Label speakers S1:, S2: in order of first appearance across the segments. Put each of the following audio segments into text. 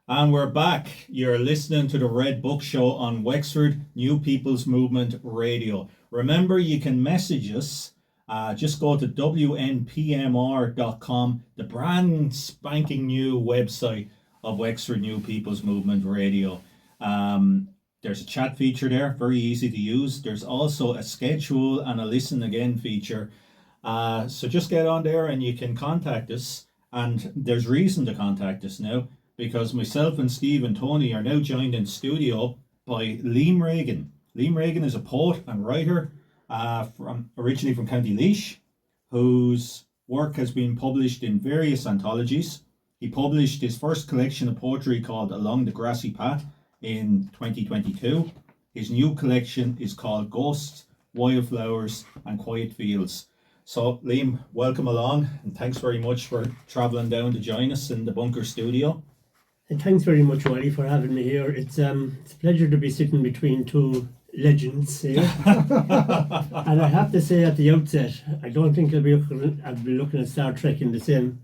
S1: And we're back. You're listening to the Red Book Show on Wexford New People's Movement Radio. Remember, you can message us. Just go to WNPMR.com, the brand spanking new website of Wexford New People's Movement Radio. There's a chat feature there, very easy to use. There's also a schedule and a listen again feature. So just get on there and you can contact us. And there's reason to contact us now, because myself and Steve and Tony are now joined in studio by Liam Regan. Liam Regan is a poet and writer originally from County Laois, whose work has been published in various anthologies. He published his first collection of poetry called Along the Grassy Path in 2022. His new collection is called Ghosts, Wildflowers and Quiet Fields. So Liam, welcome along, and thanks very much for travelling down to join us in the Bunker studio.
S2: And thanks very much, Wally, for having me here. It's a pleasure to be sitting between two legends here. And I have to say at the outset, I don't think I'll be looking at Star Trek in the same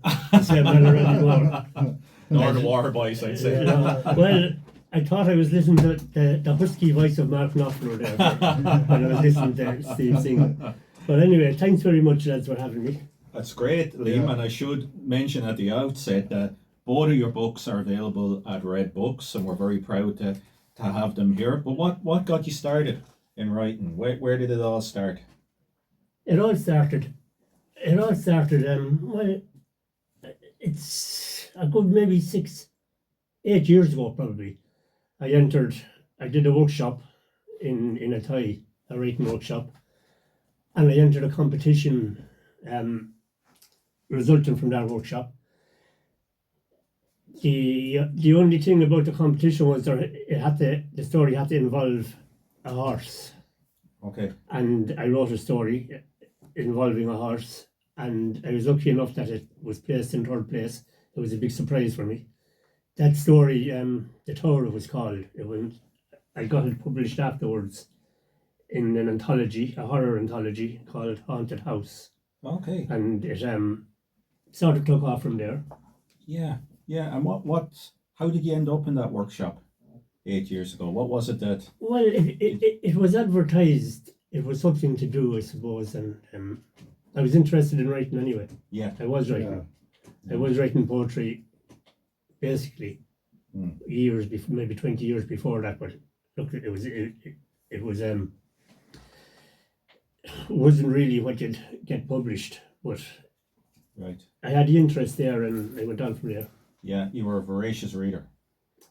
S2: manner anymore.
S1: Nor the War Boys, I'd say.
S2: Well, I thought I was listening to the husky voice of Mark Knopfler there when I was listening to Steve singing. But anyway, thanks very much, lads, for having me.
S1: That's great, Liam, and I should mention at the outset that both of your books are available at Red Books, and we're very proud to have them here. But what got you started in writing? Where did it all start?
S2: It all started, well, it's a good maybe 8 years ago probably. I did a workshop in a writing workshop, and I entered a competition resulting from that workshop. The only thing about the competition was the story had to involve a horse.
S1: Okay.
S2: And I wrote a story involving a horse, and I was lucky enough that it was placed in third place. It was a big surprise for me. That story, The Tower it was called. I got it published afterwards in an anthology, a horror anthology called Haunted House.
S1: Okay.
S2: And it sort of took off from there.
S1: Yeah. And how did you end up in that workshop 8 years ago? What was it that?
S2: Well, it was advertised. It was something to do, I suppose, and I was interested in writing anyway.
S1: Yeah.
S2: I was writing. Yeah. I was writing poetry, basically, years before, maybe 20 years before that. But look, it wasn't really what you'd get published, but
S1: right.
S2: I had the interest there, and I went on from there.
S1: Yeah, you were a voracious reader.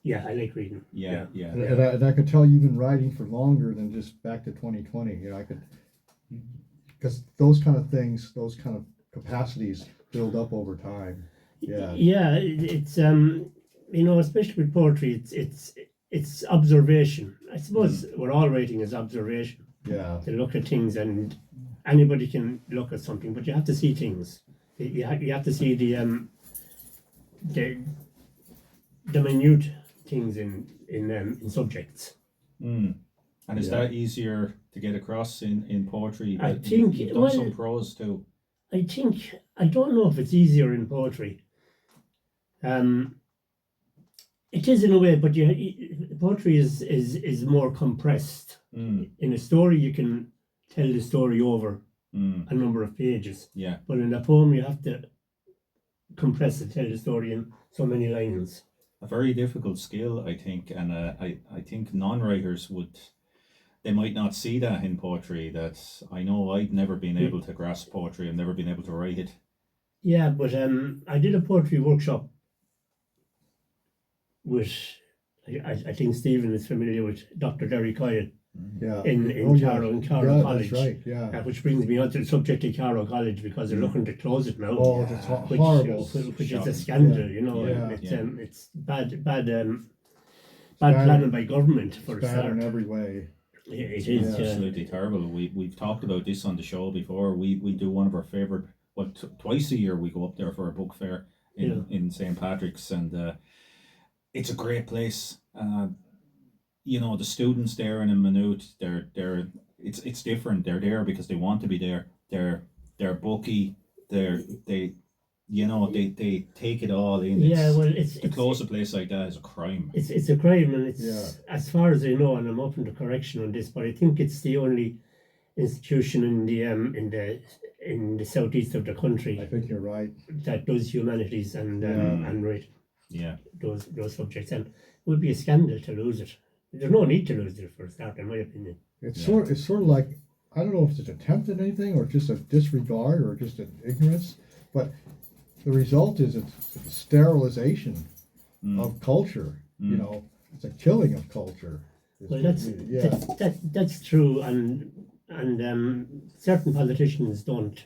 S2: Yeah, I like reading.
S1: Yeah.
S3: And I could tell you've been writing for longer than just back to 2020. Because those kind of things, those kind of capacities build up over time. Yeah.
S2: Yeah, it's especially with poetry, it's observation. I suppose we're all writing is observation.
S3: Yeah.
S2: To look at things, and anybody can look at something, but you have to see things. You have to see the minute things in subjects.
S1: And is that easier to get across in poetry?
S2: I think
S1: you've done some prose too.
S2: I don't know if it's easier in poetry. It is in a way, but poetry is more compressed. In a story, you can tell the story over a number of pages.
S1: Yeah.
S2: But in a poem, you have to compress it, tell the story in so many lines.
S1: A very difficult skill, I think, and I think non-writers they might not see that in poetry. That I know I've never been able to grasp poetry. I've never been able to write it.
S2: Yeah, but I did a poetry workshop with, I think Stephen is familiar with Dr. Derry Coyle.
S3: Yeah.
S2: In Carrow College.
S3: That's right, yeah.
S2: Which brings me on to the subject of Carrow College, because they're looking to close it now.
S3: Oh, it's horrible.
S2: Which is a scandal, It's bad planning by government for a start.
S3: In every way.
S2: It is
S1: absolutely terrible. We've talked about this on the show before. We do one of our favourite, twice a year we go up there for a book fair in St. Patrick's, and it's a great place. The students there in a minute, it's different. They're there because they want to be there. They're booky. They you know, they take it all in.
S2: Yeah, well,
S1: to close a place like that is a crime.
S2: It's a crime, and it's
S3: Yeah.
S2: as far as I know, and I'm open to correction on this, but I think it's the only institution in the southeast of the
S3: I
S2: country
S3: think you're right.
S2: that does humanities and rate
S1: Yeah.
S2: those subjects, and it would be a scandal to lose it. There's no need to lose it for a start, in my opinion.
S3: It's sort of like, I don't know if it's an attempt at anything or just a disregard or just an ignorance, but the result is it's a sterilization of culture. You know, it's a killing of culture.
S2: Well, that's true, and certain politicians don't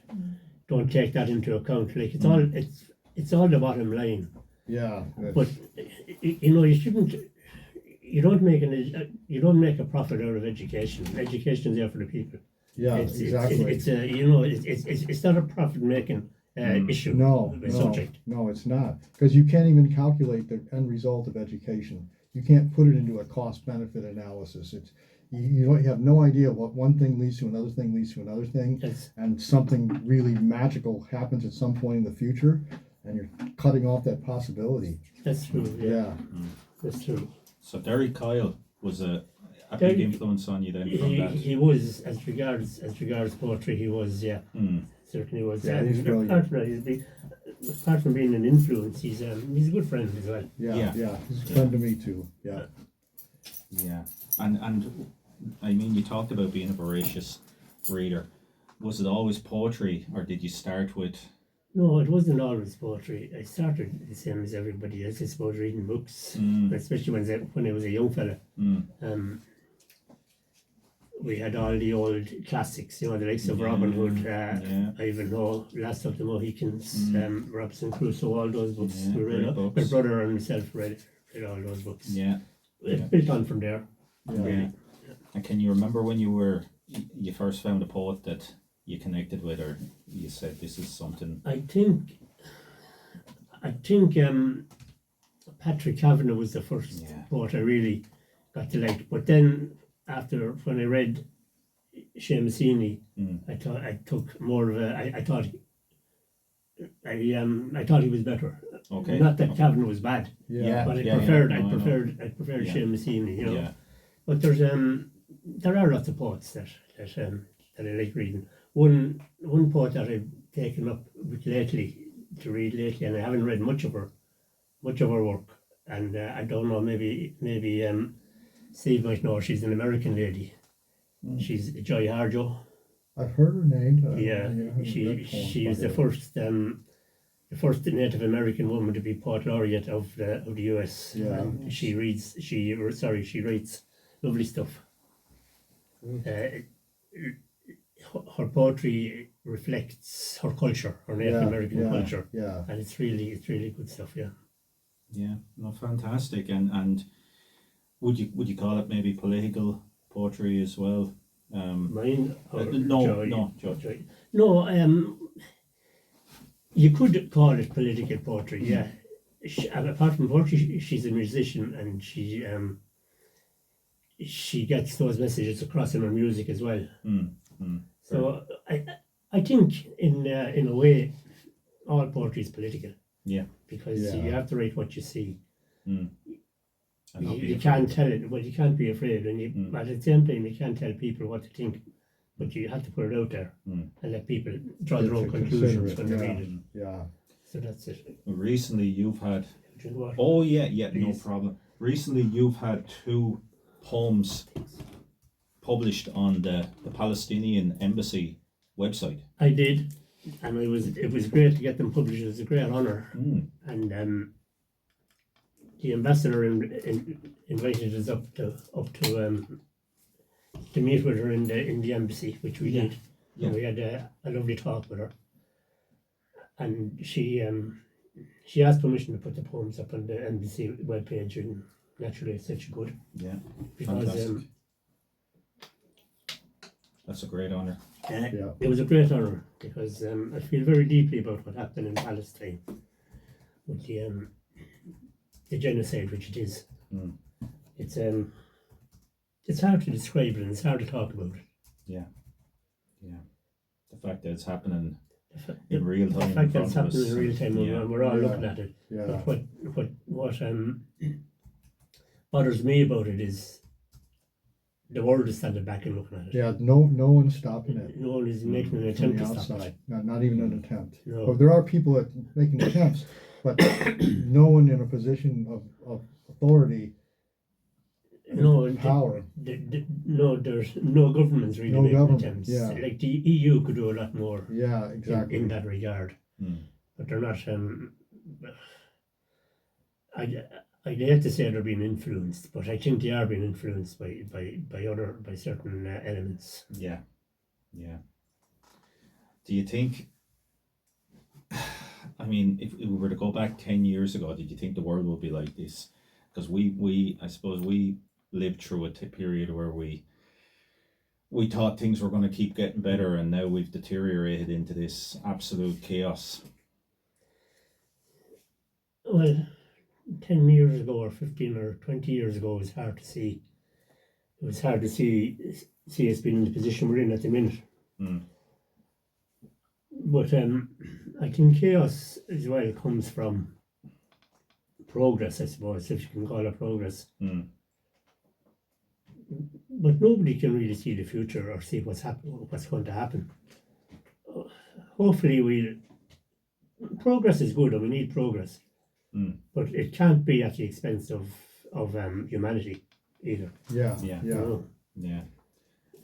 S2: take that into account. Like it's all the bottom line.
S3: Yeah.
S2: But you know, you don't make a profit out of education. Education is there for the people.
S3: Yeah, exactly.
S2: It's not a profit making issue.
S3: No,
S2: subject.
S3: no, it's not, because you can't even calculate the end result of education. You can't put it into a cost benefit analysis. It's you have no idea what one thing leads to another thing leads to another thing, and something really magical happens at some point in the future, and you're cutting off that possibility.
S2: That's true. Yeah. That's true.
S1: So Derry Kyle was a big influence on you then from that.
S2: He was, as regards poetry, he was, certainly was.
S3: Yeah, he's brilliant.
S2: Apart from being an influence, he's a good friend as well.
S3: Yeah, he's a friend to me too. Yeah.
S1: And I mean, you talked about being a voracious reader. Was it always poetry, or did you start with?
S2: No, it wasn't always poetry. I started the same as everybody else, I suppose, reading books, especially when I was a young fella. We had all the old classics, you know, the likes of Robin Hood, Ivanhoe, Last of the Mohicans, Robinson Crusoe, all those books.
S1: Yeah,
S2: We read
S1: books.
S2: My brother and myself read all those books.
S1: Yeah.
S2: It built on from there.
S1: Yeah. And can you remember when you first found a poet that you connected with, or you said this is something?
S2: I think Patrick Kavanagh was the first poet I really got to like. But then after, when I read Seamus Heaney, I took more of a. I thought he was better.
S1: Okay.
S2: Not that Kavanagh was bad. But I preferred Seamus Heaney. You know.
S1: Yeah.
S2: But there are lots of poets that I like reading. One poet that I've taken up with to read lately, and I haven't read much of her work, and I don't know, maybe Steve might know her. She's an American lady. She's Joy Harjo.
S3: I've heard her name. But
S2: she was the first Native American woman to be poet laureate of the U.S.
S3: Yeah.
S2: She writes lovely stuff. Her poetry reflects her culture, her Native American culture, and it's really good stuff.
S1: Yeah, no, fantastic. And would you call it maybe political poetry as well?
S2: Mine?
S1: No,
S2: Joy. No, you could call it political poetry. Yeah. Apart from poetry, she's a musician, and she gets those messages across in her music as well. So I think in a way, all poetry is political.
S1: Yeah.
S2: Because you have to write what you see.
S1: And
S2: You can't tell it. Well, you can't be afraid, and but at the same time, you can't tell people what to think. But you have to put it out there and let people draw their own conclusions when they read it.
S3: Yeah.
S2: So that's it.
S1: Recently, you've had.
S2: Drink water.
S1: Oh yeah, no
S2: Please.
S1: problem. Recently, you've had 2 poems published on the Palestinian embassy website.
S2: I did, and it was great to get them published. It was a great honour, and the ambassador invited us up to meet with her in the embassy, which we did.
S1: Yeah.
S2: And we had a lovely talk with her, and she asked permission to put the poems up on the embassy webpage, and naturally I said she could.
S1: Yeah,
S2: Because
S1: fantastic. That's a great honour.
S2: it was a great honour, because I feel very deeply about what happened in Palestine with the genocide, which it is. It's hard to describe it, and it's hard to talk about it.
S1: Yeah. The fact that it's happening in real time.
S2: The
S1: in
S2: fact that
S1: front
S2: it's
S1: of
S2: happening
S1: us.
S2: in real time,
S1: Yeah.
S2: and we're all
S3: Yeah.
S2: looking at it.
S3: Yeah.
S2: But what bothers me about it is the world is standing back and looking at it.
S3: Yeah, no one's stopping it
S2: No one is making an
S3: from
S2: attempt
S3: the
S2: to stop
S3: outside.
S2: it.
S3: Not even an attempt.
S2: No.
S3: Well, there are people that making attempts, but no one in a position of authority
S2: No,
S3: power.
S2: no, there's no governments really
S3: No
S2: making
S3: government,
S2: attempts.
S3: yeah.
S2: Like the EU could do a lot more
S3: Yeah, exactly.
S2: in that regard,
S1: Mm.
S2: but they're not. I'd hate to say they're being influenced, but I think they are being influenced by certain elements.
S1: Yeah. Yeah. Do you think? I mean, if we were to go back 10 years ago, did you think the world would be like this? Because I suppose we lived through a period where we thought things were going to keep getting better, and now we've deteriorated into this absolute chaos.
S2: Well, 10 years ago or 15 or 20 years ago, it was hard to see. It was hard to see us being in the position we're in at the minute.
S1: Mm.
S2: But I think chaos as well comes from progress, I suppose, if you can call it progress.
S1: Mm.
S2: But nobody can really see the future or see what's going to happen. Hopefully, progress is good, and we need progress.
S1: Mm.
S2: But it can't be at the expense of humanity either.
S3: Yeah,
S1: Yeah.
S3: yeah.
S2: You know?
S1: Yeah.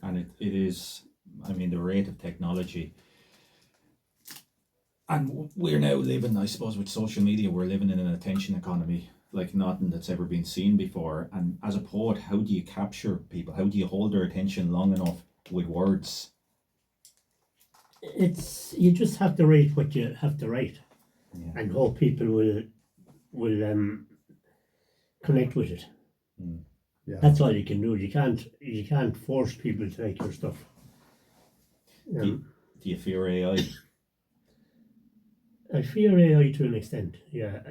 S1: And it is, I mean, the rate of technology. And we're now living, I suppose, with social media, we're living in an attention economy like nothing that's ever been seen before. And as a poet, how do you capture people? How do you hold their attention long enough with words?
S2: You just have to write what you have to write,
S1: Yeah.
S2: and hope people will connect with it.
S1: Mm.
S3: Yeah.
S2: That's all you can do. You can't force people to like your stuff.
S1: Do you fear AI?
S2: I fear AI to an extent. Yeah.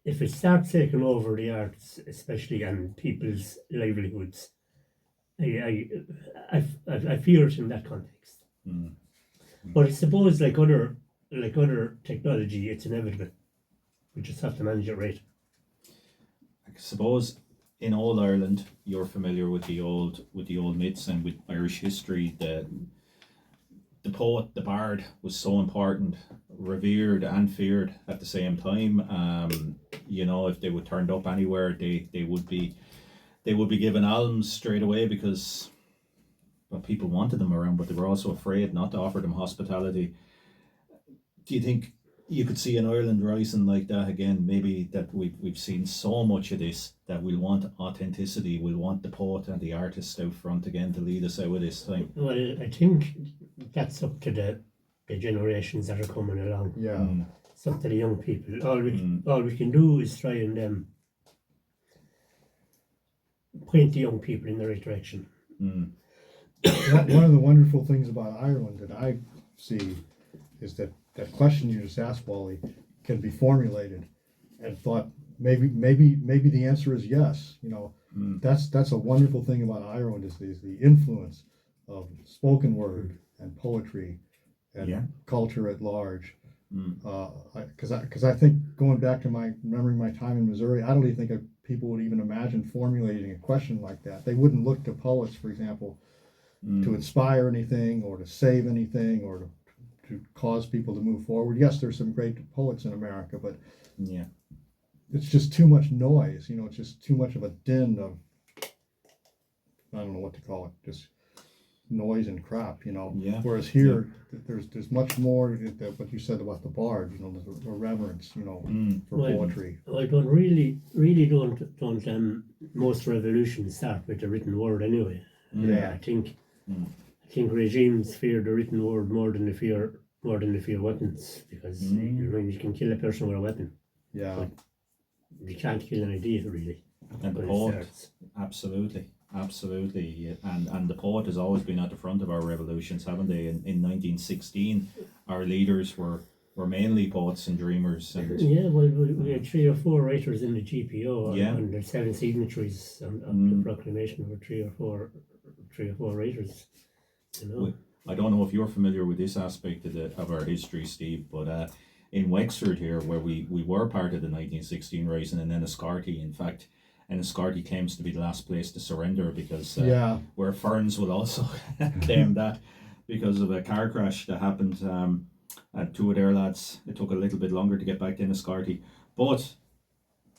S2: If it starts taking over the arts, especially, and people's livelihoods, I fear it in that context.
S1: Mm.
S2: But I suppose, like other technology, it's inevitable. We just have to manage it right.
S1: I suppose in old Ireland, you're familiar with the old myths, and with Irish history. The poet, the bard, was so important, revered and feared at the same time. You know, if they were turned up anywhere, they would be given alms straight away, because well, people wanted them around, but they were also afraid not to offer them hospitality. Do you think you could see an Ireland rising like that again? Maybe that we've seen so much of this that we'll want authenticity, we'll want the poet and the artist out front again to lead us out of this time.
S2: Well, I think that's up to the generations that are coming along.
S3: Yeah.
S1: Mm.
S2: It's up to the young people. All we can do is try and point the young people in the right direction.
S1: Mm.
S3: One of the wonderful things about Ireland that I see is that question you just asked, Wally, can be formulated and thought maybe the answer is yes. You know, that's a wonderful thing about Ireland is the influence of spoken word and poetry and culture at large. Because I think, going back to remembering my time in Missouri, I don't even think people would even imagine formulating a question like that. They wouldn't look to poets, for example, to inspire anything or to save anything or to cause people to move forward. Yes, there's some great poets in America, but it's just too much noise. You know, it's just too much of a din of, I don't know what to call it, just noise and crap. You know.
S1: Yeah.
S3: Whereas here, there's much more what you said about the bard. You know, the reverence. You know, for poetry.
S2: I don't really don't. Most revolutions start with the written word anyway.
S3: Yeah.
S2: I think regimes fear the written word more than they fear weapons, because you can kill a person with a weapon.
S3: Yeah.
S2: But you can't kill an idea, really.
S1: And the poet, absolutely, yeah. And the poet has always been at the front of our revolutions, haven't they? In 1916, our leaders were mainly poets and dreamers. And
S2: we had 3 or 4 writers in the GPO, and there's 7 signatories on the proclamation for 3 or 4 writers. You know.
S1: I don't know if you're familiar with this aspect of our history, Steve, but in Wexford here, where we were part of the 1916 Rising, and then Enniscorthy, in fact, Enniscorthy claims to be the last place to surrender because where Ferns will also claim that because of a car crash that happened at two of their lads. It took a little bit longer to get back to Enniscorthy, but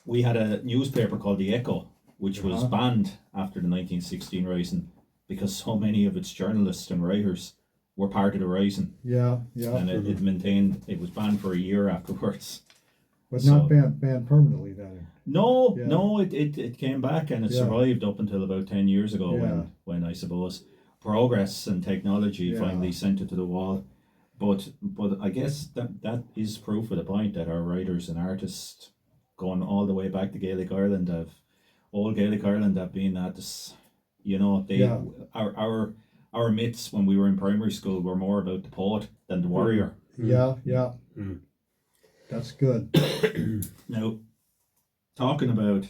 S1: we had a newspaper called The Echo, which was banned after the 1916 Rising because so many of its journalists and writers were part of the Rising.
S3: Yeah.
S1: And it maintained, it was banned for a year afterwards.
S3: But not banned permanently then.
S1: No, it came back and it survived up until about 10 years ago when I suppose progress and technology finally sent it to the wall. But I guess that is proof of the point that our writers and artists, going all the way back to Gaelic Ireland, old Gaelic Ireland, have been at this, our myths when we were in primary school were more about the poet than the warrior.
S3: Yeah. That's good.
S1: Now, talking about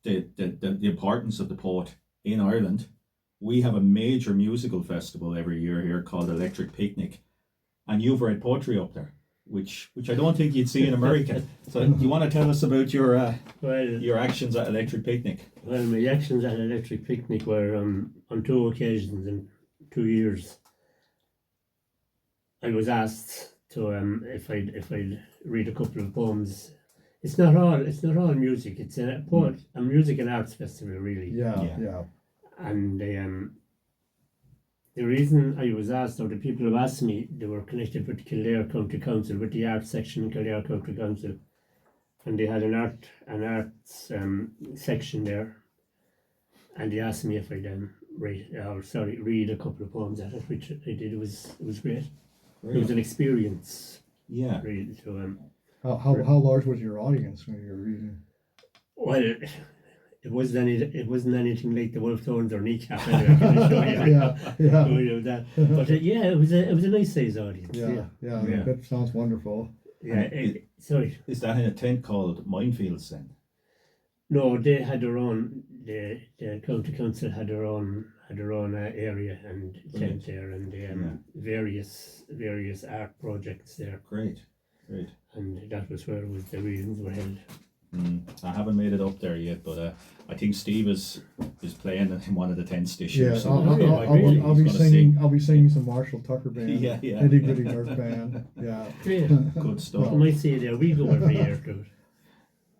S1: the importance of the poet in Ireland, we have a major musical festival every year here called Electric Picnic, and you've read poetry up there, which I don't think you'd see in America. So, do you want to tell us about your actions at Electric Picnic?
S2: Well, my actions at Electric Picnic were on 2 occasions in 2 years. I was asked to if I'd read a couple of poems. It's not all music. It's a music and arts festival, really.
S3: Yeah.
S2: And the reason I was asked, or the people who asked me, they were connected with Kildare County Council, with the arts section in Kildare County Council, and they had an arts section there, and they asked me if I'd read a couple of poems at it, which I did. It was great. It was an experience.
S1: Yeah.
S2: Really. So
S3: how large was your audience when you were reading?
S2: Well, it wasn't anything like the Wolf Thorns or Kneecap. Anyway, I can assure you. That. But it was a nice size audience.
S3: Yeah. That sounds wonderful.
S2: Yeah. Sorry.
S1: Is that in a tent called Minefields then?
S2: No, they had their own. The county council had their own area and tent there, and various art projects there.
S1: Great.
S2: And that was where the readings were held.
S1: I haven't made it up there yet, but I think Steve is playing in one of the tents this year.
S3: Yeah,
S1: So
S3: I'll be singing some Marshall Tucker band.
S1: Yeah.
S3: Itty Bitty Nerf band. Yeah.
S2: Great.
S1: Good stuff.
S2: You might see there. We go every year to it.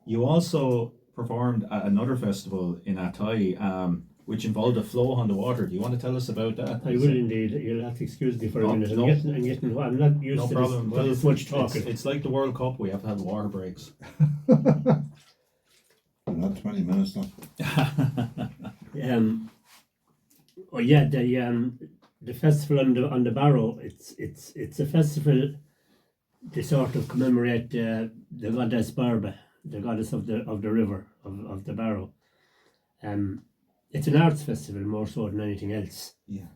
S1: You also performed at another festival in Athy, which involved a flow on the water. Do you want to tell us about that?
S2: I will indeed. You'll have to excuse me for a minute.
S1: No.
S2: I'm not used to
S1: problem.
S2: this much talking.
S1: It's like the World Cup. We have to have water breaks.
S4: Not 20 minutes now.
S2: The festival on the Barrow. It's a festival to sort of commemorate the goddess Barba, the goddess of the river of the Barrow. It's an arts festival more so than anything else.
S1: Yeah.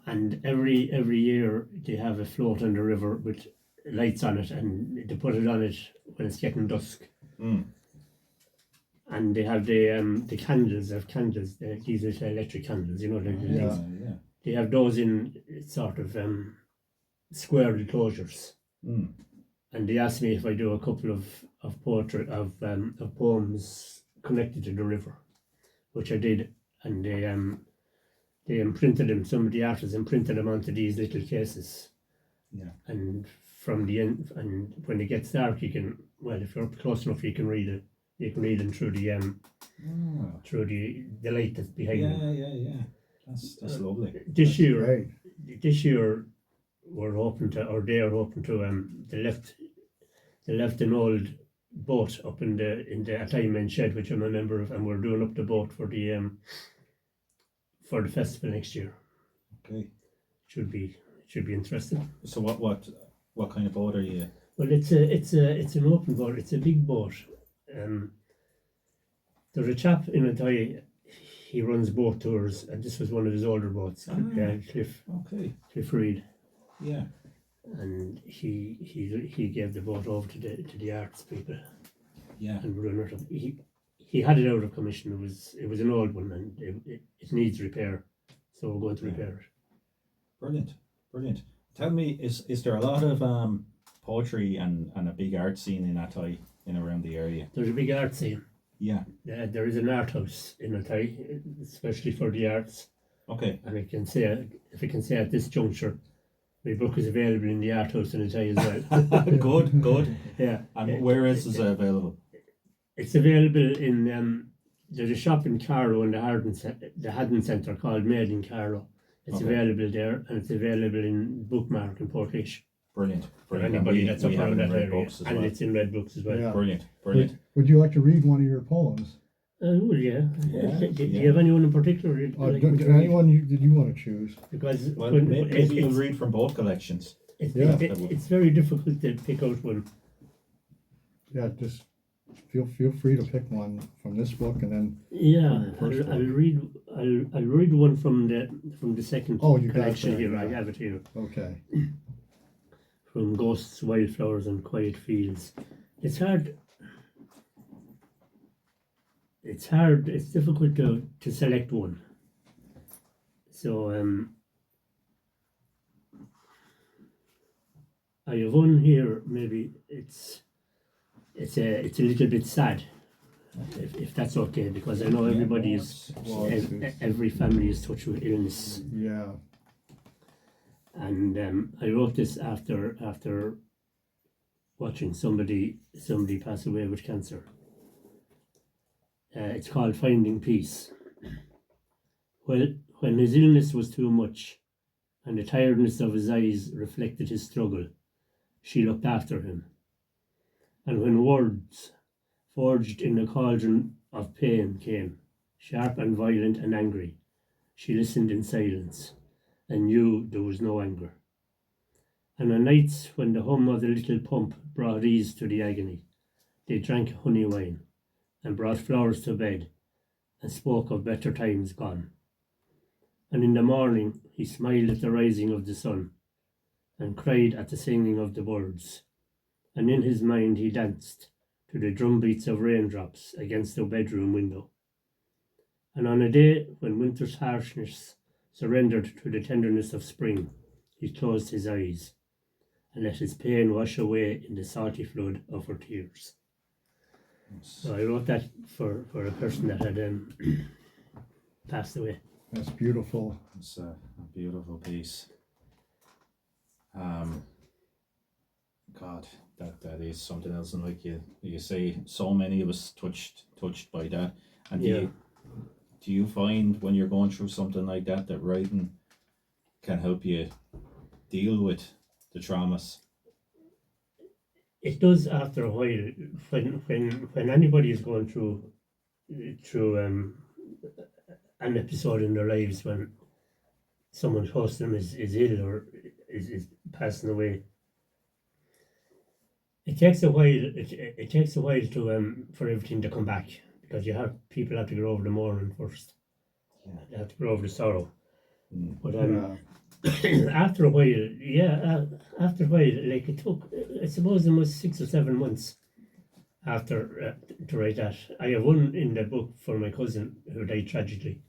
S2: And every year they have a float on the river with lights on it, and they put it on it when it's getting dusk. And they have the candles. These are electric candles, They have those in sort of square enclosures. And they asked me if I do a couple of poems connected to the river, which I did, and they imprinted them. Some of the artists imprinted them onto these little cases.
S1: Yeah.
S2: And from the end, and when it gets dark, you can, well, if you're up close enough, you can read it. You can read them through the light that's behind them.
S1: Yeah. That's lovely.
S2: This year we're hoping to, or they are hoping to, they left an old boat up in the Athy shed, which I'm a member of, and we're doing up the boat for the festival next year.
S1: Okay.
S2: Should be interesting.
S1: So what kind of boat are you?
S2: Well, it's an open boat. It's a big boat. There's a chap in Athy. He runs boat tours, and this was one of his older boats. Cliff.
S1: Okay.
S2: Cliff Reed.
S1: Yeah.
S2: And he gave the boat over to the arts people.
S1: Yeah.
S2: And he had it out of commission. It was an old one, and it needs repair, so we're going to repair it.
S1: Brilliant, brilliant. Tell me, is there a lot of poetry and a big art scene in Athy in around the area?
S2: There's a big art scene.
S1: Yeah.
S2: There is an art house in Athy, especially for the arts.
S1: Okay.
S2: And I can say, if I can say at this juncture, my book is available in the art house in Athy as well.
S1: Good, good.
S2: Yeah.
S1: And where else is it available?
S2: It's available in there's a shop in Carlow in the Haddon Centre called Made in Carlow. It's
S1: Okay.
S2: available there, and it's available in Bookmark in Portlaoise.
S1: Brilliant,
S2: For
S1: brilliant.
S2: anybody
S1: And
S2: that's
S1: we
S2: up
S1: have
S2: around
S1: it in
S2: that
S1: red
S2: area,
S1: books as
S2: and
S1: well.
S2: it's in red books as well.
S3: Yeah.
S1: Brilliant, brilliant.
S3: Would you like to read one of your poems?
S2: Oh yeah.
S1: Yeah,
S2: Do
S1: yeah.
S2: you have anyone in particular? you'd like me to read?
S3: Anyone did you want to choose?
S2: Because
S1: Well,
S2: when-
S1: maybe you'll read from both collections.
S3: Yeah.
S2: it's very difficult to pick out one.
S3: Yeah, just feel free to pick one from this book, and then
S2: Yeah,
S3: From your first
S2: I'll read one from the second
S3: Oh, you got
S2: collection
S3: that,
S2: here.
S3: yeah.
S2: I have it here.
S3: okay.
S2: From Ghosts, Wildflowers and Quiet Fields. It's hard. It's difficult to select one. So I have one here. Maybe it's a little bit sad, if that's okay, because I know everybody is
S3: Well, it's-
S2: every family is touched with illness.
S3: Yeah.
S2: And I wrote this after watching somebody pass away with cancer. It's called Finding Peace. Well, when his illness was too much, and the tiredness of his eyes reflected his struggle, she looked after him. And when words forged in the cauldron of pain came, sharp and violent and angry, she listened in silence, and knew there was no anger. And on nights when the hum of the little pump brought ease to the agony, they drank honey wine, and brought flowers to bed, and spoke of better times gone. And in the morning he smiled at the rising of the sun, and cried at the singing of the birds, and in his mind he danced to the drumbeats of raindrops against the bedroom window. And on a day when winter's harshness surrendered to the tenderness of spring, he closed his eyes, and let his pain wash away in the salty flood of her tears. So I wrote that for a person that had passed away.
S3: That's beautiful.
S1: It's a beautiful piece. God, that is something else, and like you say, so many of us touched by that. And do you find when you're going through something like that writing can help you deal with the traumas?
S2: It does after a while. When anybody is going through an episode in their lives when someone close to them is ill or is passing away, it takes a while. It takes a while to for everything to come back, because people have to get over the mourning first.
S1: Yeah.
S2: They have to get over the sorrow. But
S3: Yeah.
S2: after a while, like it took, I suppose it was 6 or 7 months after to write that. I have one in the book for my cousin who died tragically,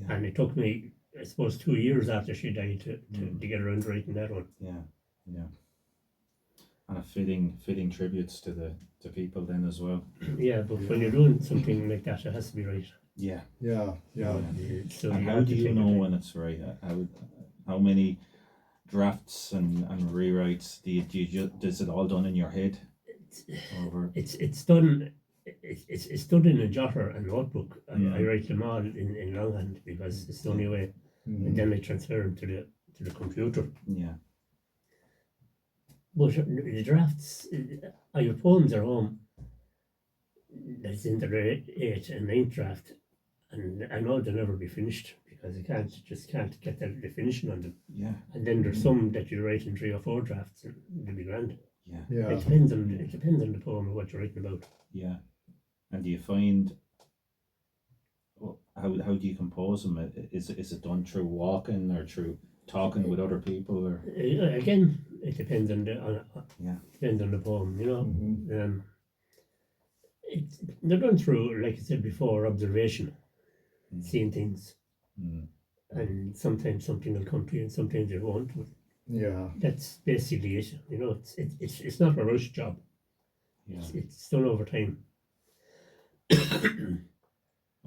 S2: and it took me, I suppose, 2 years after she died to get around to writing that one.
S1: Yeah. And a fitting tributes to people then as well.
S2: Yeah, but when you're doing something like that, it has to be right.
S1: Yeah.
S3: Yeah.
S2: It's so
S1: And how
S2: hard
S1: do
S2: to
S1: you
S2: take
S1: know
S2: it.
S1: when it's right? How many drafts and rewrites is it all done in your head?
S2: It's done. It's done in a jotter and notebook. I write them all in longhand because it's the only way. And then I transfer them to the computer.
S1: Yeah.
S2: But the drafts, your poems are home. That's in the 8th and 9th draft, and I know they'll never be finished because I just can't get the finishing on them.
S1: Yeah.
S2: And then there's some that you write in 3 or 4 drafts, and they'll be grand.
S1: Yeah.
S3: Yeah.
S2: It depends on the poem and what you're writing about.
S1: Yeah. And do you find how do you compose them? Is it done through walking or through talking with other people, or
S2: Again, it depends on depends on the poem, you know.
S3: Mhm.
S2: They're done through, like I said before, observation, seeing things. and sometimes something will come to you and sometimes it won't. But
S3: Yeah.
S2: that's basically it. You know, it's not a rush job.
S1: Yeah.
S2: It's done over time.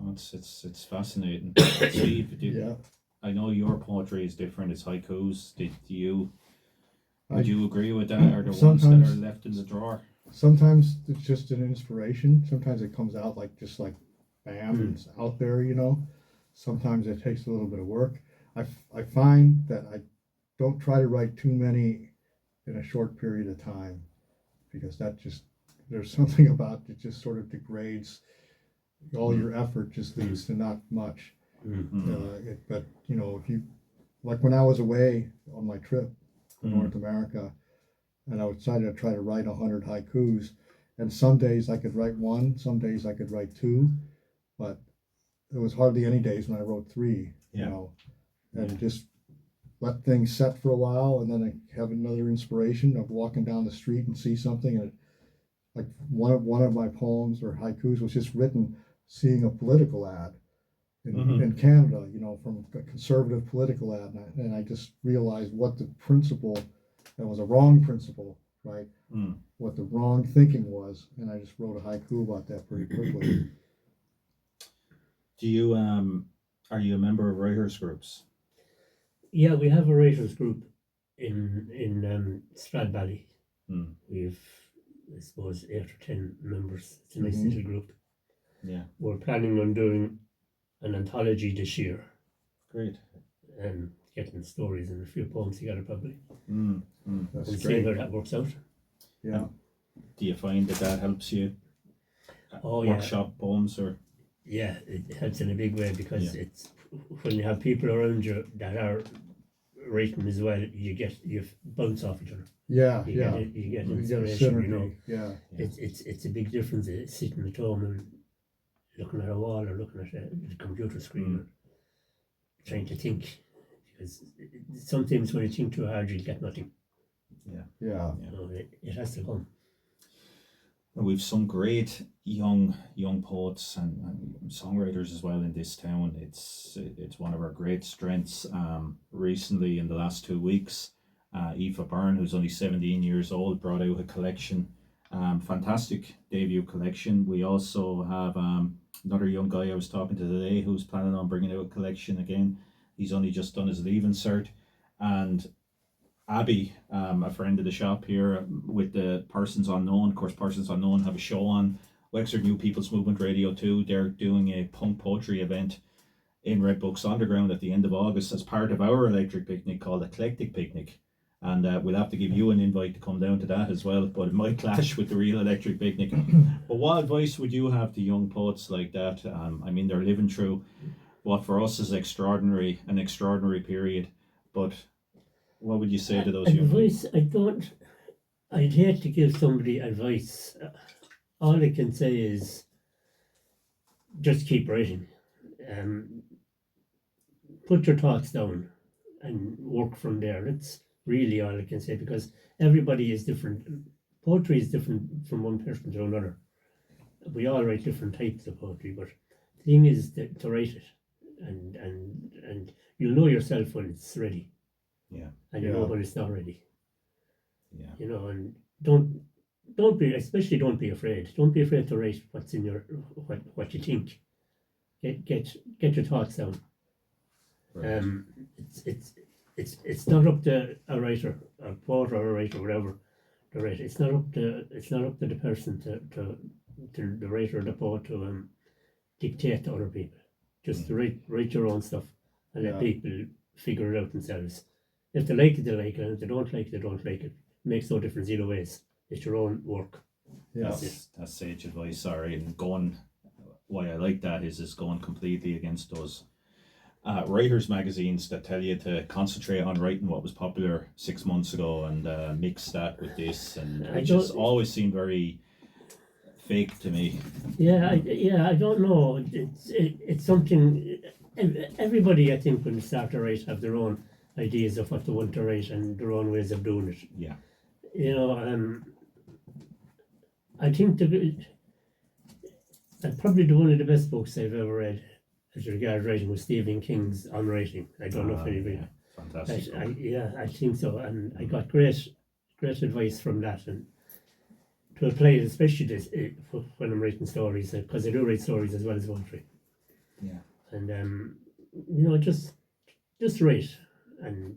S1: Oh, it's fascinating. Steve,
S3: Yeah.
S1: I know your poetry is different. It's haikus. Would
S3: I-
S1: you agree with that, or the ones that are
S3: Sometimes-
S1: left in the drawer?
S3: Sometimes it's just an inspiration. Sometimes it comes out just like bam, it's out there, you know. Sometimes it takes a little bit of work. I find that I don't try to write too many in a short period of time, because there's something about it just sort of degrades all your effort, just leads to not much. But you know, if you, like when I was away on my trip to North America, and I decided to try to write 100 haikus, and some days I could write one, some days I could write two, but there was hardly any days when I wrote three.
S1: Yeah.
S3: You know, and just let things set for a while, and then I have another inspiration of walking down the street and see something, and like one of my poems or haikus was just written seeing a political ad in Canada, you know, from a conservative political ad, and I just realized what the principle, that was a wrong principle, right? What the wrong thinking was, and I just wrote a haiku about that pretty quickly.
S1: Do you are you a member of writers groups?
S2: Yeah, we have a writers group in Stradbally. We've, I suppose, 8 or 10 members. It's a nice little group.
S1: Yeah.
S2: We're planning on doing an anthology this year
S1: Great.
S2: and getting stories and a few poems together probably,
S3: That's
S2: and
S3: great.
S2: seeing how that works out.
S3: Yeah.
S1: Do you find that helps you?
S2: Oh, yeah.
S1: Workshop poems or?
S2: Yeah, it helps in a big way because
S1: Yeah.
S2: it's when you have people around you that are writing as well, you bounce off each other.
S3: Yeah,
S2: You
S3: yeah.
S2: get you get
S3: You get
S2: inspiration. You know,
S3: synergy. Yeah.
S2: it's a big difference sitting at home and looking at a wall or looking at a computer screen or trying to think. Because sometimes when you think too hard, you get nothing.
S3: Yeah.
S2: You know, it has to come.
S1: We've some great young poets and songwriters as well in this town. It's one of our great strengths. Recently, in the last 2 weeks, Aoife Byrne, who's only 17 years old, brought out a collection, fantastic debut collection. We also have another young guy I was talking to today who's planning on bringing out a collection again. He's only just done his Leaving Cert, and Abby, a friend of the shop here with the Persons Unknown. Of course, Persons Unknown have a show on Wexford New People's Movement Radio too. They're doing a punk poetry event in Red Books Underground at the end of August as part of our electric picnic called Eclectic Picnic. And we'll have to give you an invite to come down to that as well, but it might clash with the real electric picnic. But what advice would you have to young poets like that? I mean, they're living through what for us is an extraordinary period, but what would you say to those young people?
S2: I'd hate to give somebody advice. All I can say is just keep writing. Put your thoughts down and work from there. That's really all I can say, because everybody is different. Poetry is different from one person to another. We all write different types of poetry, but the thing is to write it, and you'll know yourself when it's ready.
S1: Yeah.
S2: And you know when it's not ready.
S1: Yeah.
S2: You know, and don't be afraid. Don't be afraid to write what's in your what you think. Get your thoughts down.
S1: Right.
S2: It's not up to a writer, a poet or a writer, whatever, to write. It's not up to the person to the writer or the poet to dictate to other people. Just to write your own stuff and let people figure it out themselves. If they like it, they like it, and if they don't like it, they don't like it. It makes no difference either ways. It's your own work.
S3: Yeah.
S1: That's sage advice. Sorry, and why I like that is going completely against those writers magazines that tell you to concentrate on writing what was popular 6 months ago and mix that with this, and it just always seemed very fake to me.
S2: I don't know. It's something. Everybody, I think, when they start to write, have their own ideas of what they want to write and their own ways of doing it.
S1: Yeah.
S2: You know, I think probably one of the best books I've ever read as regards writing was Stephen King's On Writing. I don't know if anybody.
S1: Yeah, fantastic.
S2: I think so, and I got great advice from that, and to apply it, especially this when I'm writing stories, because I do write stories as well as poetry.
S1: Yeah.
S2: And you know, just write, and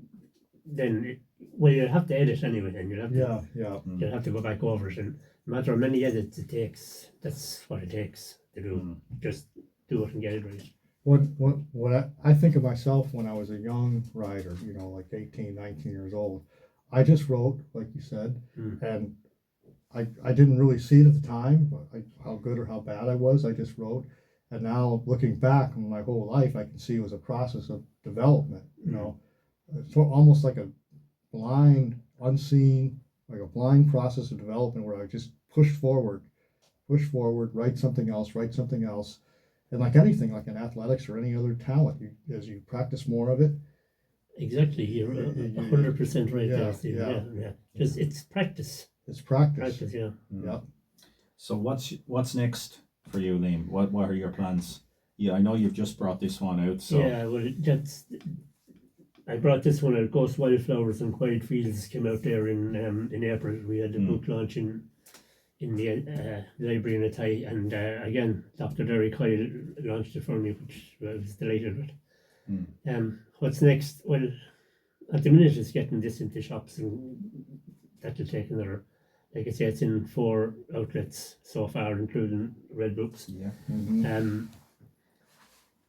S2: then well, you'll have to edit anyway, and you'll have to you'll have to go back over it, and no matter how many edits it takes, that's what it takes to do. Just do it and get it right.
S3: What I think of myself when I was a young writer, you know, like 18, 19 years old, I just wrote, like you said, and I didn't really see it at the time, how good or how bad I was. I just wrote. And now looking back on my whole life, I can see it was a process of development, you know. It's almost like a blind, unseen, like a blind process of development where I just push forward, write something else. And like anything, like in athletics or any other talent, as you practice more of it.
S2: Exactly, you're 100% right there, Steve. Yeah. Just it's practice.
S3: It's practice.
S2: Practice, yeah.
S3: Yeah.
S1: So what's next for you, Liam? What are your plans? Yeah, I know you've just brought this one out. So
S2: Yeah, well, I brought this one out. Ghost Wildflowers and Quiet Fields came out there in April. We had a book launch in the library in Athy, and again, Dr. Derry Kyle launched it for me, which I was delighted with. What's next? Well, at the minute it's getting this into shops, and that'll take another, like I say, it's in 4 outlets so far, including Red Books.
S1: Yeah.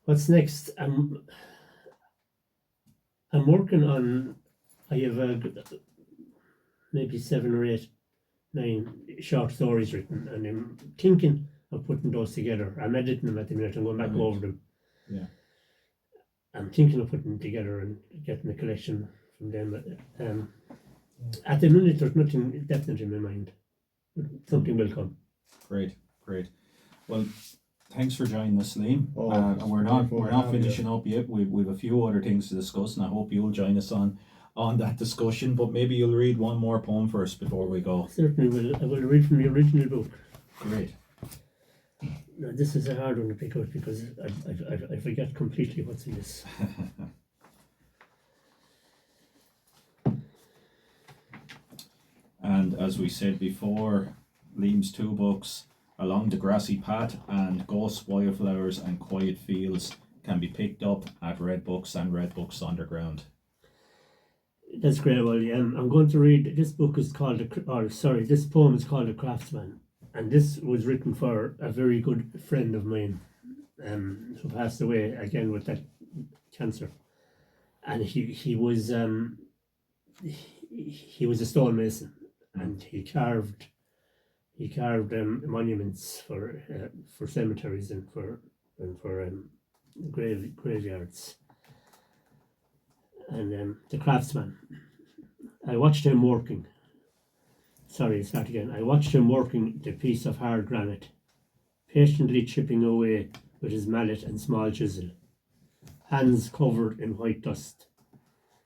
S2: What's next? I'm working on, I have maybe 7 or 8, 9 short stories written, and I'm thinking of putting those together. I'm editing them at the minute and going back over them.
S1: Yeah.
S2: I'm thinking of putting them together and getting a collection from them. At the minute, there's nothing definite in my mind. Something will come.
S1: Great. Well, thanks for joining us, Liam.
S3: Oh,
S1: and we're
S3: wonderful
S1: not
S3: to have
S1: finishing up yet. We've a few other things to discuss, and I hope you'll join us on that discussion. But maybe you'll read one more poem first before we go.
S2: Certainly will. I will read from the original book.
S1: Great.
S2: Now, this is a hard one to pick out because I forget completely what's in this.
S1: And as we said before, Liam's 2 books, Along the Grassy Path and Ghost Wildflowers and Quiet Fields, can be picked up at Red Books and Red Books Underground.
S2: That's great, well, yeah. I'm going to read, this poem is called The Craftsman, and this was written for a very good friend of mine who passed away again with that cancer. And he was a stonemason, and he carved monuments for cemeteries and for graveyards. And the craftsman, I watched him working. I watched him working the piece of hard granite, patiently chipping away with his mallet and small chisel, hands covered in white dust,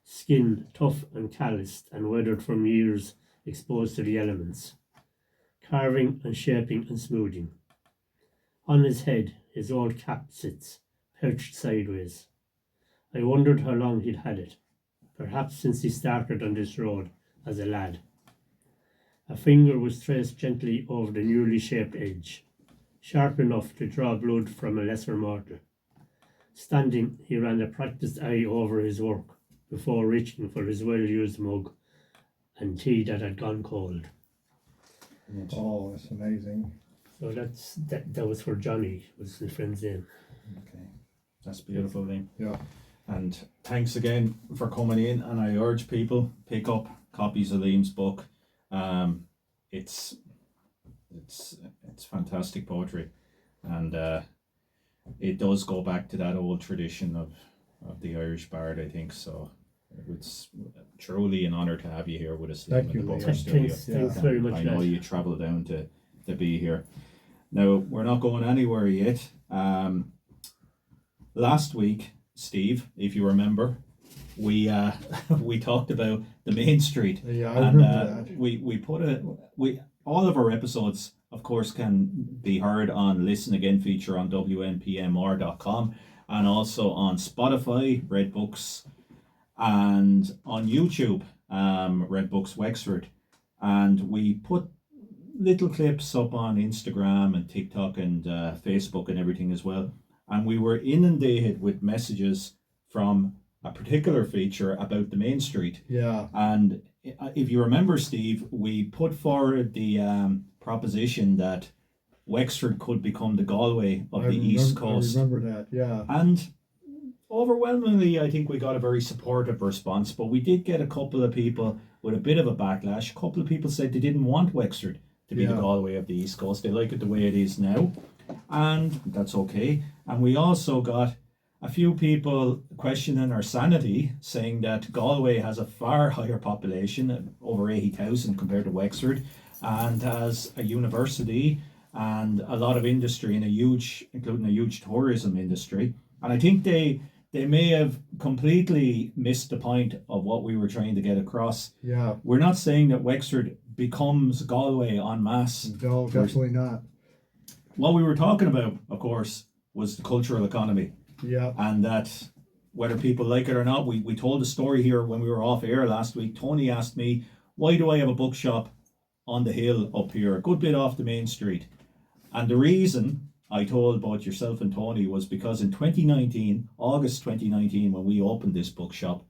S2: skin tough and calloused and weathered from years exposed to the elements, carving and shaping and smoothing. On his head, his old cap sits, perched sideways. I wondered how long he'd had it, perhaps since he started on this road as a lad. A finger was traced gently over the newly shaped edge, sharp enough to draw blood from a lesser mortal. Standing, he ran a practiced eye over his work before reaching for his well-used mug and tea that had gone cold.
S3: Oh, that's amazing.
S2: So that was for Johnny, was his friend's name.
S1: Okay, that's beautiful, Liam.
S3: Yeah.
S1: And thanks again for coming in. And I urge people, pick up copies of Liam's book. It's fantastic poetry, and it does go back to that old tradition of the Irish bard, I think. So it's truly an honour to have you here with us, Liam,
S3: Thank
S1: in
S3: you,
S1: the
S3: Liam.
S1: Booker Studio.
S2: Thanks very much.
S1: I know you travelled down to be here. Now, we're not going anywhere yet. Last week, Steve, if you remember, we talked about the Main Street.
S3: Yeah, I remember that.
S1: We all of our episodes, of course, can be heard on Listen Again feature on WNPMR.com. and also on Spotify, Red Books, and on YouTube, Red Books Wexford. And we put little clips up on Instagram and TikTok and Facebook and everything as well. And we were inundated with messages from a particular feature about the main street.
S3: Yeah.
S1: And if you remember, Steve, we put forward the proposition that Wexford could become the Galway of the East Coast.
S3: I remember that, yeah.
S1: And overwhelmingly, I think we got a very supportive response, but we did get a couple of people with a bit of a backlash. A couple of people said they didn't want Wexford to be the Galway of the East Coast. They like it the way it is now, and that's okay. And we also got a few people questioning our sanity, saying that Galway has a far higher population, over 80,000 compared to Wexford, and has a university and a lot of industry and including a huge tourism industry. And I think they may have completely missed the point of what we were trying to get across.
S3: Yeah.
S1: We're not saying that Wexford becomes Galway en masse.
S3: No, definitely not.
S1: What we were talking about, of course, was the cultural economy.
S3: Yeah.
S1: And that whether people like it or not, we told a story here when we were off air last week. Tony asked me, why do I have a bookshop on the hill up here, a good bit off the main street? And the reason I told both yourself and Tony was because in 2019, August 2019, when we opened this bookshop,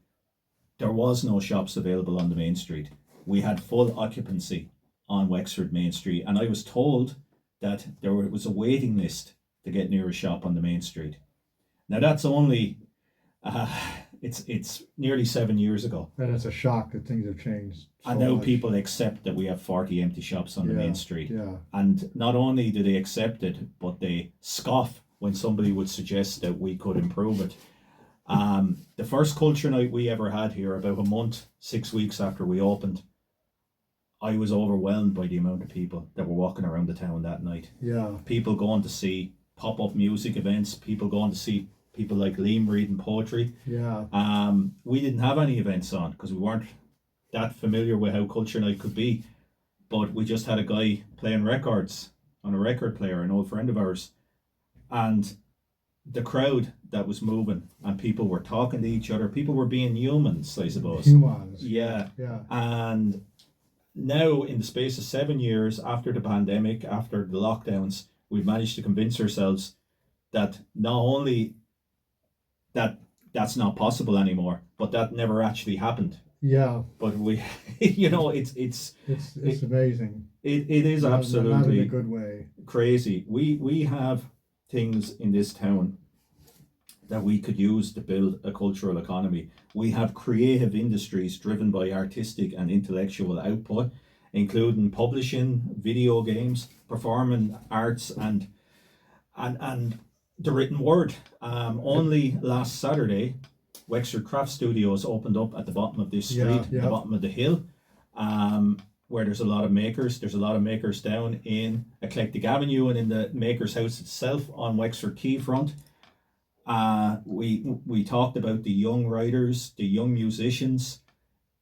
S1: there was no shops available on the main street. We had full occupancy on Wexford Main Street, and I was told that there was a waiting list to get near a shop on the main street. Now that's only, it's nearly 7 years ago.
S3: And it's a shock that things have changed.
S1: And now people accept that we have 40 empty shops on the main street.
S3: Yeah.
S1: And not only do they accept it, but they scoff when somebody would suggest that we could improve it. The first culture night we ever had here, about a month, 6 weeks after we opened, I was overwhelmed by the amount of people that were walking around the town that night.
S3: Yeah.
S1: People going to see pop-up music events, people going to see people like Liam reading poetry.
S3: Yeah.
S1: We didn't have any events on because we weren't that familiar with how culture night could be, but we just had a guy playing records on a record player, an old friend of ours, and the crowd that was moving, and people were talking to each other, people were being humans, I suppose.
S3: Humans.
S1: Yeah.
S3: Yeah.
S1: And now, in the space of 7 years after the pandemic, after the lockdowns, we've managed to convince ourselves that not only that that's not possible anymore, but that never actually happened.
S3: Yeah.
S1: But we, you know, it's
S3: amazing.
S1: It is
S3: Not in
S1: absolutely
S3: a good way.
S1: crazy. We have things in this town that we could use to build a cultural economy. We have creative industries driven by artistic and intellectual output, including publishing, video games, performing arts, and the written word. Only last Saturday, Wexford Craft Studios opened up at the bottom of this street,
S3: Yeah.
S1: the bottom of the hill, where there's a lot of makers. There's a lot of makers down in Eclectic Avenue and in the Maker's House itself on Wexford Quayfront. We talked about the young writers, the young musicians,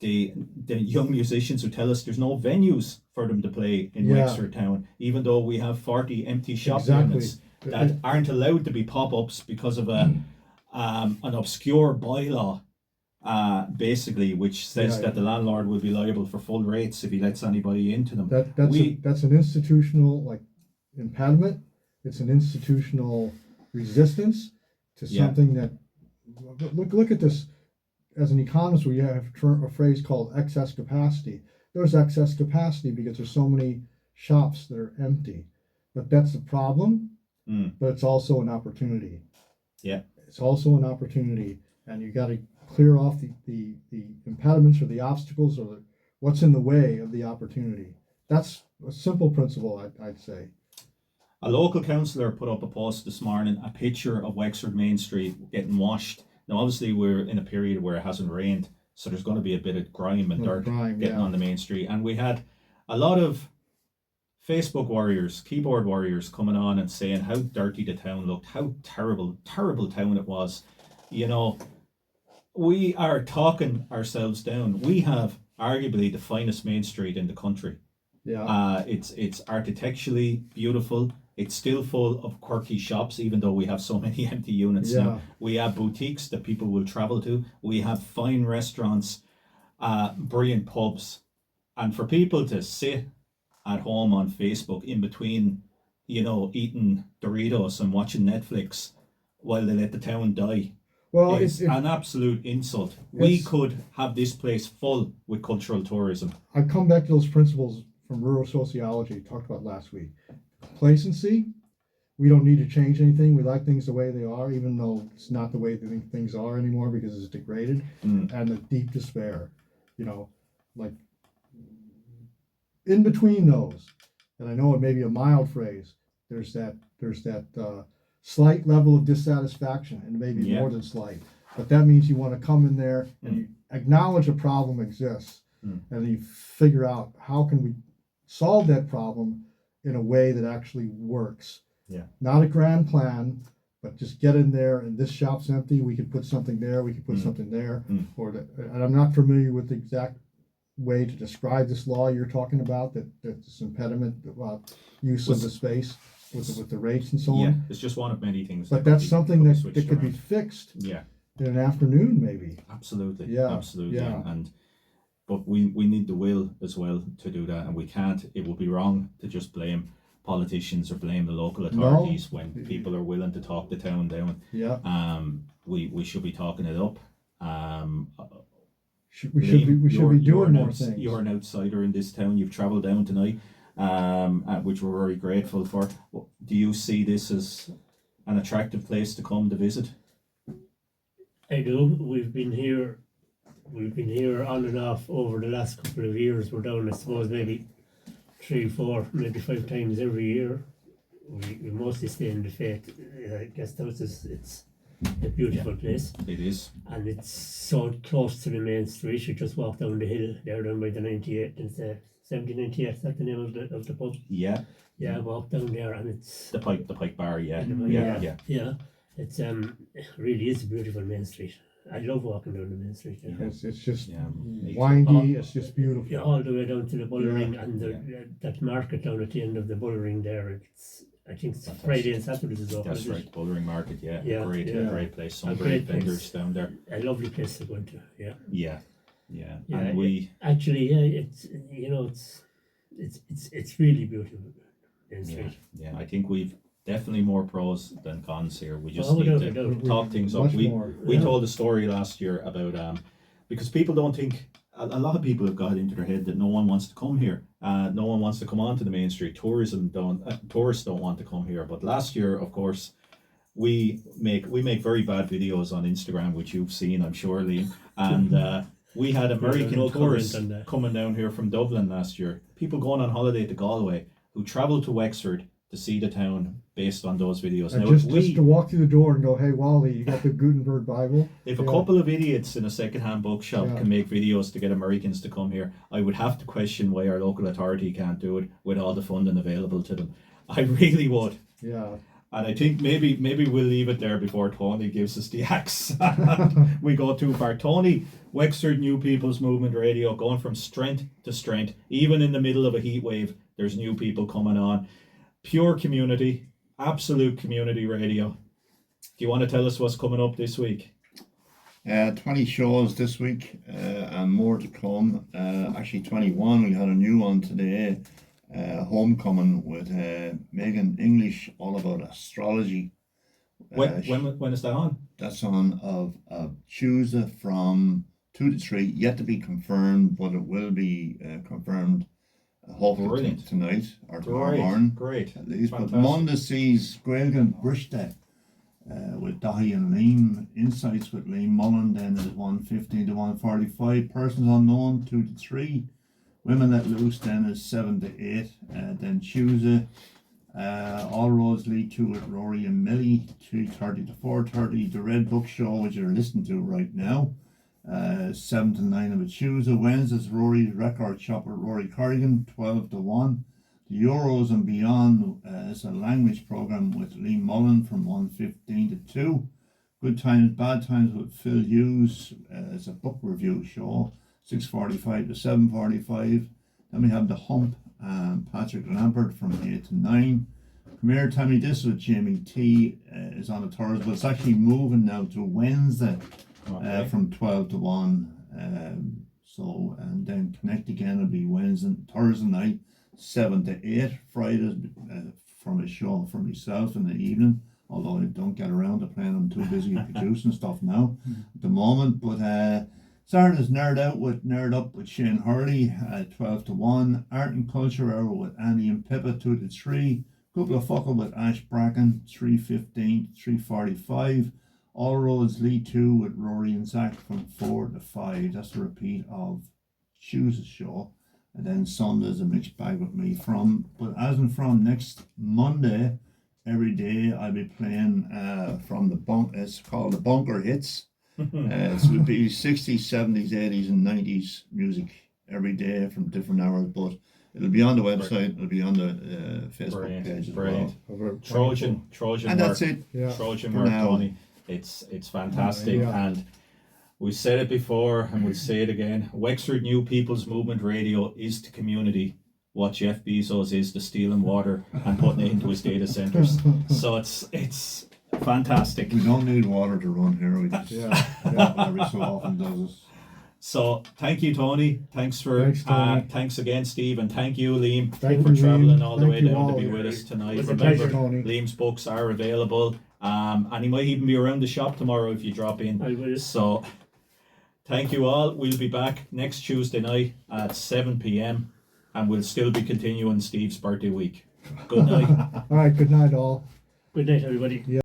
S1: the young musicians who tell us there's no venues for them to play in Wexford town, even though we have 40 empty shop units that aren't allowed to be pop-ups because of an obscure bylaw, basically, which says that the landlord will be liable for full rates if he lets anybody into them.
S3: That's an institutional impediment. It's an institutional resistance to something that look at this as an economist. We have a phrase called excess capacity. There's excess capacity because there's so many shops that are empty, but that's the problem. But it's also an opportunity.
S1: Yeah,
S3: it's also an opportunity, and you got to clear off the impediments or the obstacles or what's in the way of the opportunity. That's a simple principle, I'd say.
S1: A local councillor put up a post this morning, a picture of Wexford Main Street getting washed. Now, obviously, we're in a period where it hasn't rained, so there's going to be a bit of grime and dirt getting on the main street. And we had a lot of Facebook warriors, keyboard warriors coming on and saying how dirty the town looked, how terrible town it was. You know, we are talking ourselves down. We have arguably the finest main street in the country.
S3: Yeah.
S1: It's architecturally beautiful. It's still full of quirky shops, even though we have so many empty units
S3: Yeah.
S1: now. We have boutiques that people will travel to. We have fine restaurants, brilliant pubs. And for people to sit at home on Facebook in between, eating Doritos and watching Netflix while they let the town die
S3: Well,
S1: is
S3: it's
S1: an absolute insult. We
S3: it's-
S1: could have this place full with cultural tourism.
S3: I come back to those principles from rural sociology talked about last week. Complacency. We don't need to change anything. We like things the way they are, even though it's not the way things are anymore because it's degraded.
S1: Mm.
S3: And the deep despair, like in between those. And I know it may be a mild phrase. There's that slight level of dissatisfaction, and maybe
S1: Yeah.
S3: more than slight. But that means you want to come in there and you acknowledge a problem exists, and you figure out how can we solve that problem in a way that actually works.
S1: Yeah.
S3: Not a grand plan, but just get in there and this shop's empty. We could put something there. We could put something there. And I'm not familiar with the exact way to describe this law you're talking about. That's impediment about use of the space with the rates and so
S1: Yeah,
S3: on.
S1: it's just one of many things.
S3: But
S1: that
S3: that's
S1: could be-
S3: something
S1: could be
S3: that
S1: switched
S3: could be
S1: around.
S3: fixed
S1: Yeah,
S3: in an afternoon, maybe.
S1: absolutely.
S3: Yeah,
S1: Absolutely.
S3: yeah.
S1: But we need the will as well to do that, and we can't. It would be wrong to just blame politicians or blame the local authorities when people are willing to talk the town down.
S3: Yeah.
S1: We should be talking it up.
S3: We should be
S1: you're
S3: doing
S1: an
S3: more
S1: outs-
S3: things.
S1: You're an outsider in this town. You've travelled down tonight, which we're very grateful for. Do you see this as an attractive place to come to visit?
S2: I do. We've been here on and off over the last couple of years. We're down, I suppose, maybe 3, 4, maybe 5 times every year. We mostly stay in the Faith guest houses. It's a beautiful place,
S1: It is.
S2: and it's so close to the main street. You just walk down the hill there, down by the 98 and 1798. Is that the name of the pub?
S1: Yeah.
S2: Yeah, walk down there, and it's
S1: The Pike Bar. Yeah.
S2: yeah. It's it really is a beautiful main street. I love walking down the main street. You know?
S3: It's just
S1: Yeah, me too.
S3: windy. It's just beautiful.
S2: Yeah, all the way down to the Bullring and
S1: Yeah.
S2: that market down at the end of the Bullring there. I think it's
S1: Fantastic.
S2: Friday and Saturdays is open.
S1: That's
S2: isn't it?
S1: right. Bullring Market. Yeah.
S2: Yeah,
S1: Great.
S2: yeah.
S1: Great place. Some
S2: A
S1: great
S2: great place.
S1: vendors down there.
S2: A lovely place to go into. Yeah.
S1: Yeah. Yeah.
S2: Yeah,
S1: And we.
S2: Actually, yeah, it's really beautiful. Main
S1: Yeah.
S2: Street.
S1: Yeah. I think we've definitely more pros than cons here. We just
S2: Oh,
S1: need
S2: without a
S1: to
S2: doubt.
S1: talk things up.
S3: Much
S1: We
S3: more.
S1: we
S2: Yeah.
S1: told a story last year about because people don't think a lot of people have got into their head that no one wants to come here. No one wants to come onto the main street. Tourists don't want to come here. But last year, of course, we make very bad videos on Instagram, which you've seen, I'm sure, Liam. And we had American
S2: no comment
S1: tourists
S2: on that.
S1: coming down here from Dublin last year. People going on holiday to Galway who travelled to Wexford to see the town based on those videos.
S3: And
S1: Now,
S3: just
S1: if
S3: to walk through the door and go, "Hey, Wally, you got the Gutenberg Bible?"
S1: If a
S3: Yeah.
S1: couple of idiots in a second-hand bookshop
S3: Yeah.
S1: can make videos to get Americans to come here, I would have to question why our local authority can't do it with all the funding available to them. I really would.
S3: Yeah.
S1: And I think maybe we'll leave it there before Tony gives us the axe. We go too far. Tony, Wexford New People's Movement Radio, going from strength to strength. Even in the middle of a heat wave, there's new people coming on. Pure community, absolute community radio. Do you want to tell us what's coming up this week?
S4: 20 shows this week and more to come. Actually 21, we had a new one today. Homecoming with Megan English, all about astrology.
S1: When is that on?
S4: That's on of Tuesday from 2 to 3, yet to be confirmed, but it will be confirmed hopefully
S1: Brilliant.
S4: tonight or tomorrow morning.
S1: Great.
S4: At least, but
S1: Fantastic.
S4: Monday sees Gaelgan Brishta with Dahi and Liam. Insights with Liam Mullen then is 1:15 to 1:45. Persons unknown 2 to 3. Women Let Loose then is 7 to 8. Then Tuesday, all roads lead to it. Rory and Millie 3:30 to 4:30. The Red Book Show, which you're listening to right now, 7 to 9 of a Tuesday. Wednesday's Rory's Record Shop with Rory Corrigan 12 to 1. The Euros and Beyond is a language program with Liam Mullen from 1:15 to 2. Good Times, Bad Times with Phil Hughes is a book review show, 6:45 to 7:45. Then we have The Hump, Patrick Lampert from 8 to 9. Come here, Tommy. This is with Jimmy T. Is on a Thursday, but it's actually moving now to Wednesday from 12 to 1. So, and then Connect Again will be Thursday night, 7 to 8. Friday from a show for myself in the evening. Although I don't get around to playing, I'm too busy producing stuff now at the moment. But Saturday's Nerd Up with Shane Hurley at 12 to 1. Art and Culture Hour with Annie and Pippa 2 to 3. Couple of Fuckle with Ash Bracken 3:15 to 3:45. All Roads Lead 2 with Rory and Zach from 4 to 5. That's a repeat of Tuesday's show. And then Sunday's a mixed bag with me but as and from next Monday, every day I'll be playing from it's called the Bunker Hits. So it'll be 60s, 70s, 80s and 90s music every day from different hours, but it'll be on the website, it'll be on the Facebook page as well.
S1: Trojan
S4: and
S1: work.
S4: That's it.
S3: Yeah.
S1: Trojan
S4: For
S1: work,
S4: now.
S1: Tony. It's fantastic,
S3: Yeah.
S1: and we said it before and we'll say it again. Wexford New People's Movement Radio is to community what Jeff Bezos is to stealing water and putting it into his data centers. So it's fantastic.
S4: We don't need water to run here. We just every so often does it.
S1: So thank you, Tony. Thanks
S3: Tony.
S1: thanks again, Steve, and thank you, Liam,
S3: Thank
S1: for
S3: you,
S1: travelling
S3: Liam.
S1: all the
S3: Thank
S1: way
S3: you
S1: down to
S3: all.
S1: be with us tonight.
S2: It's a
S1: Remember,
S2: pleasure,
S3: Tony.
S1: Liam's books are available, and he might even be around the shop tomorrow if you drop in.
S2: I will.
S1: So thank you all. We'll be back next Tuesday night at 7 p.m. and we'll still be continuing Steve's birthday week. Good night.
S3: All right, good night all.
S2: Good night, everybody.